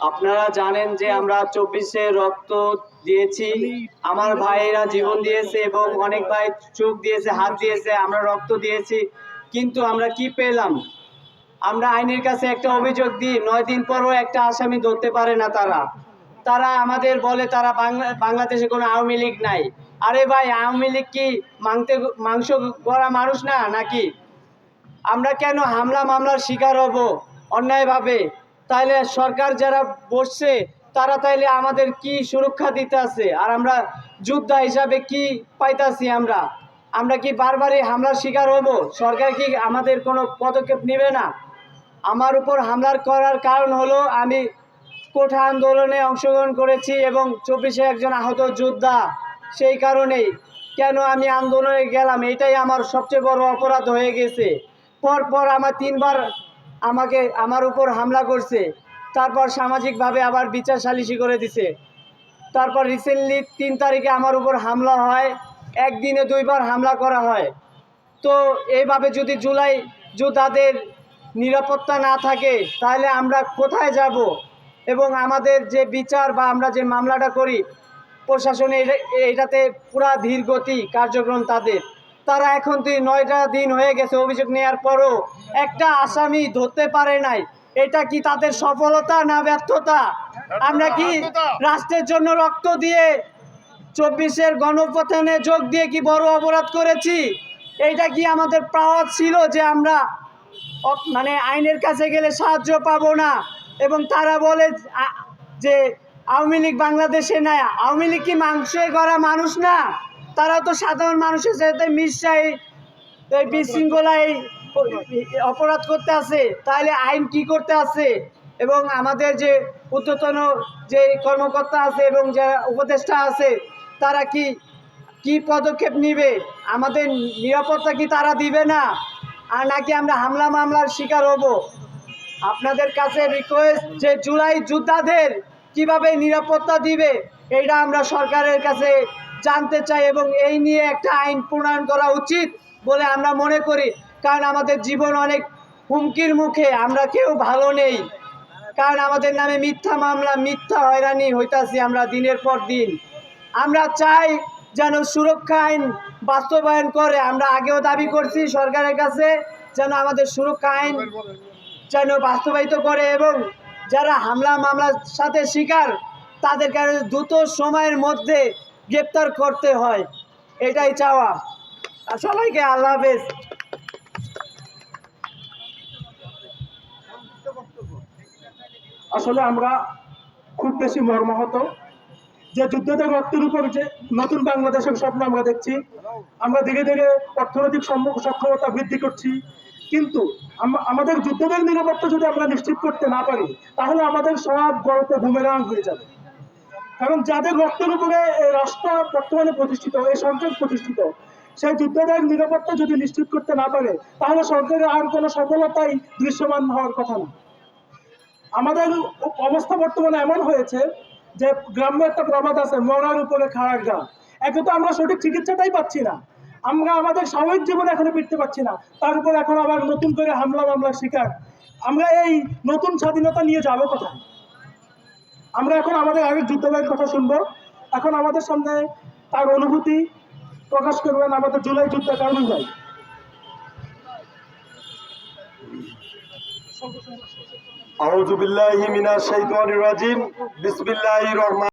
আপনারা জানেন যে আমরা 24-এ রক্ত দিয়েছি, আমার ভাইয়েরা জীবন দিয়েছে এবং অনেক ভাই চোখ দিয়েছে, হাত দিয়েছে, আমরা রক্ত দিয়েছি। কিন্তু আমরা কি পেলাম? আমরা আইনের কাছে একটা অভিযোগ দিই, 9 দিন পরও একটা আসামি ধরতে পারে না। তারা আমাদের বলে তারা বাংলাদেশে কোনো আওয়ামী লীগ নাই। আরে ভাই, আওয়ামী লীগ কি মাংস গড়া মানুষ না নাকি? আমরা কেন হামলা মামলার শিকার হব অন্যায়ভাবে? তাইলে সরকার যারা বসছে তারা তাইলে আমাদের কি সুরক্ষা দিতে আছে? আর আমরা যোদ্ধা হিসাবে কি পাইতাছি? আমরা কি বারবারই হামলার শিকার হব? সরকার কি আমাদের কোনো পদক্ষেপ নেবে না? আমার উপর হামলার করার কারণ হলো আমি কোঠা আন্দোলনে অংশগ্রহণ করেছি এবং 24-এ একজন আহত যোদ্ধা। সেই কারণেই কেন আমি আন্দোলনে গেলাম, এটাই আমার সবচেয়ে বড় অপরাধ হয়ে গেছে। পর আমার 3বার আমার উপর হামলা করছে, তারপর সামাজিকভাবে আবার বিচার সালিসি করে দিছে। তারপর রিসেন্টলি 3 তারিখে আমার উপর হামলা হয়, একদিনে 2বার হামলা করা হয়। তো এইভাবে যদি জুলাই যোদ্ধাদের নিরাপত্তা না থাকে তাহলে আমরা কোথায় যাব? এবং আমাদের যে বিচার বা আমরা যে মামলাটা করি, প্রশাসনে এটাতে পুরা ধীর গতি কার্যক্রম তারা এখন 9টা দিন হয়ে গেছে অভিযোগ নেওয়ার পরও একটা আসামি ধরতে পারে নাই। এটা কি তাদের সফলতা না ব্যর্থতা? আমরা কি রাষ্ট্রের জন্য রক্ত দিয়ে 24-এর গণঅভ্যুত্থানে যোগ দিয়ে কি বড় অপরাধ করেছি? এইটা কি আমাদের পাওয়া ছিল যে আমরা আইনের কাছে গেলে সাহায্য পাবো না? এবং তারা বলে যে আওয়ামী লীগ বাংলাদেশে নাই। আওয়ামী লীগ কি মাংসে গড়া মানুষ না? তারা তো সাধারণ মানুষের সাথে মিশাই এই বিশৃঙ্খলায় অপরাধ করতে আছে। তাহলে আইন কি করতে আছে? এবং আমাদের যে ঊর্ধ্বতন যে কর্মকর্তা আছে এবং যারা উপদেষ্টা আছে তারা কি পদক্ষেপ নিবে? আমাদের নিরাপত্তা কি তারা দিবে না? আর নাকি আমরা হামলা মামলার শিকার হব? আপনাদের কাছে রিকোয়েস্ট যে জুলাই যোদ্ধাদের কিভাবে নিরাপত্তা দিবে এইটা আমরা সরকারের কাছে জানতে চাই এবং এই নিয়ে একটা আইন প্রণয়ন করা উচিত বলে আমরা মনে করি। কারণ আমাদের জীবন অনেক হুমকির মুখে, আমরা কেউ ভালো নেই। কারণ আমাদের নামে মিথ্যা মামলা, মিথ্যা হয়রানি হইতাছি আমরা দিনের পর দিন। আমরা চাই যেন সুরক্ষা আইন বাস্তবায়ন করে। আমরা আগেও দাবি করছি সরকারের কাছে যেন আমাদের সুরক্ষা আইন যেন বাস্তবায়িত করে এবং যারা হামলা মামলার সাথে শিকার তাদেরকে দ্রুত সময়ের মধ্যে গ্রেপ্তার করতে হয়, এটাই চাওয়া। সবাইকে আল্লাহ হাফেজ। আসলে আমরা খুব বেশি মর্মাহত যে যুদ্ধদের রক্তের উপর যে নতুন বাংলাদেশের স্বপ্ন আমরা দেখছি। আমরা ধীরে ধীরে অর্থনৈতিক সক্ষমতা বৃদ্ধি করছি, কিন্তু আমাদের যুদ্ধদের নিরাপত্তা যদি আমরা নিশ্চিত করতে না পারি তাহলে আমাদের সব গল্প বুমেরাং হয়ে যাবে। কারণ যাদের রক্তের উপরে এই রাষ্ট্র বর্তমানে প্রতিষ্ঠিত, এই সরকার প্রতিষ্ঠিত, সেই যুদ্ধদের নিরাপত্তা যদি নিশ্চিত করতে না পারে তাহলে সরকারের আর কোনো সফলতাই দৃশ্যমান হওয়ার কথা না। আমাদের অবস্থা বর্তমানে এমন হয়েছে যে গ্রামে একটা প্রবাদ আছে, মরার উপরে খাড়ার গ্রাম। একে তো আমরা সঠিক চিকিৎসাটাই পাচ্ছি না, আমরা আমাদের স্বাভাবিক জীবনে এখনো ফিরতে পারছি না, তার উপর এখন আবার নতুন করে হামলা মামলার শিকার। আমরা এই নতুন স্বাধীনতা নিয়ে যাবো কোথায়? আমরা এখন আমাদের আগের যুদ্ধের কথা শুনবো। এখন আমাদের সামনে তার অনুভূতি প্রকাশ করবেন আমাদের জুলাই যুদ্ধের কারণ ভাই। আউযু বিল্লাহি মিনাশ শাইতানির রাজিম। বিসমিল্লাহির রহমানির